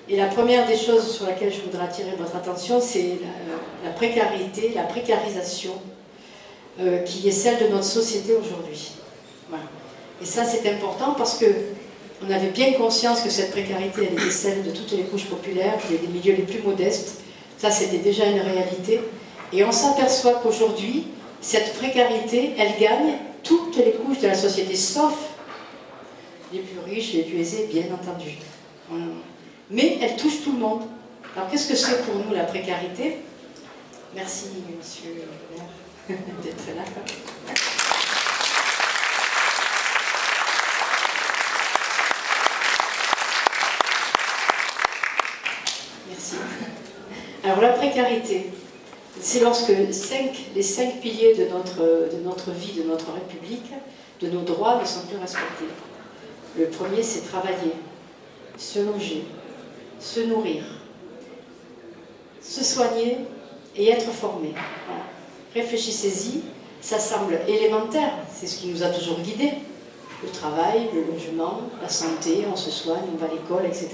Et la première des choses sur laquelle je voudrais attirer votre attention, c'est la précarité, la précarisation qui est celle de notre société aujourd'hui. Voilà. Et ça, c'est important parce que on avait bien conscience que cette précarité, elle était celle de toutes les couches populaires, des milieux les plus modestes. Ça, c'était déjà une réalité. Et on s'aperçoit qu'aujourd'hui, cette précarité, elle gagne toutes les couches de la société, sauf les plus riches, les plus aisés, bien entendu. Mais elle touche tout le monde. Alors, qu'est-ce que c'est pour nous, la précarité? Merci, monsieur le maire, d'être là. Merci. Alors la précarité, c'est lorsque les cinq piliers de notre vie, de notre République, de nos droits ne sont plus respectés. Le premier, c'est travailler, se loger, se nourrir, se soigner et être formé. Voilà. Réfléchissez-y, ça semble élémentaire, c'est ce qui nous a toujours guidés. Le travail, le logement, la santé, on se soigne, on va à l'école, etc.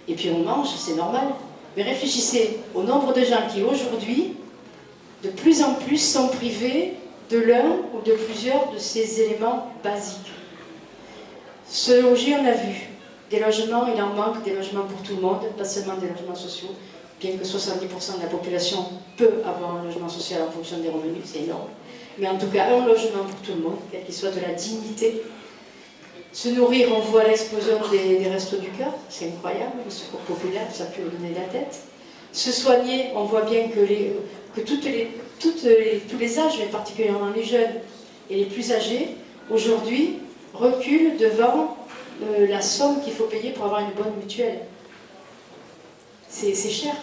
Et puis on mange, c'est normal. Mais réfléchissez au nombre de gens qui aujourd'hui, de plus en plus, sont privés de l'un ou de plusieurs de ces éléments basiques. Se loger, on a vu. Des logements, il en manque, des logements pour tout le monde, pas seulement des logements sociaux, bien que 70% de la population peut avoir un logement social en fonction des revenus, c'est énorme. Mais en tout cas, un logement pour tout le monde, quel qu'il soit, de la dignité. Se nourrir, on voit l'explosion des restos du cœur, c'est incroyable, le secours populaire, ça peut donner la tête. Se soigner, on voit bien que tous les âges, mais particulièrement les jeunes et les plus âgés, aujourd'hui, reculent devant la somme qu'il faut payer pour avoir une bonne mutuelle. C'est cher.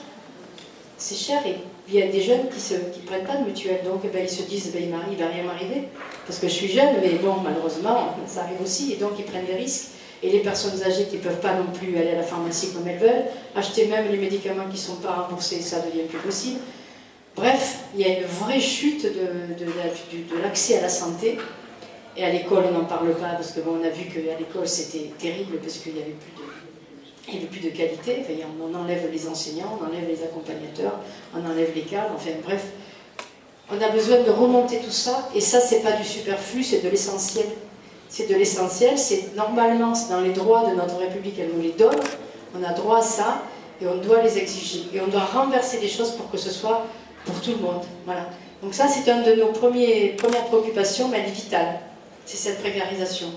C'est cher et il y a des jeunes qui ne prennent pas de mutuelle, donc ils se disent il ne va rien m'arriver, parce que je suis jeune, mais bon, malheureusement, ça arrive aussi, et donc ils prennent des risques. Et les personnes âgées qui ne peuvent pas non plus aller à la pharmacie comme elles veulent, acheter même les médicaments qui ne sont pas remboursés, ça devient plus possible. Bref, il y a une vraie chute de l'accès à la santé. Et à l'école, on n'en parle pas, parce que bon, on a vu qu'à l'école, c'était terrible, parce qu'il n'y avait plus de qualité. Enfin, on enlève les enseignants, on enlève les accompagnateurs, on enlève les cadres, enfin bref. On a besoin de remonter tout ça, et ça, c'est pas du superflu, c'est de l'essentiel. C'est de l'essentiel, c'est normalement dans les droits de notre République, elle nous les donne, on a droit à ça, et on doit les exiger. Et on doit renverser les choses pour que ce soit pour tout le monde. Voilà. Donc ça, c'est une de nos premières préoccupations, mais elle est vitale. C'est cette précarisation.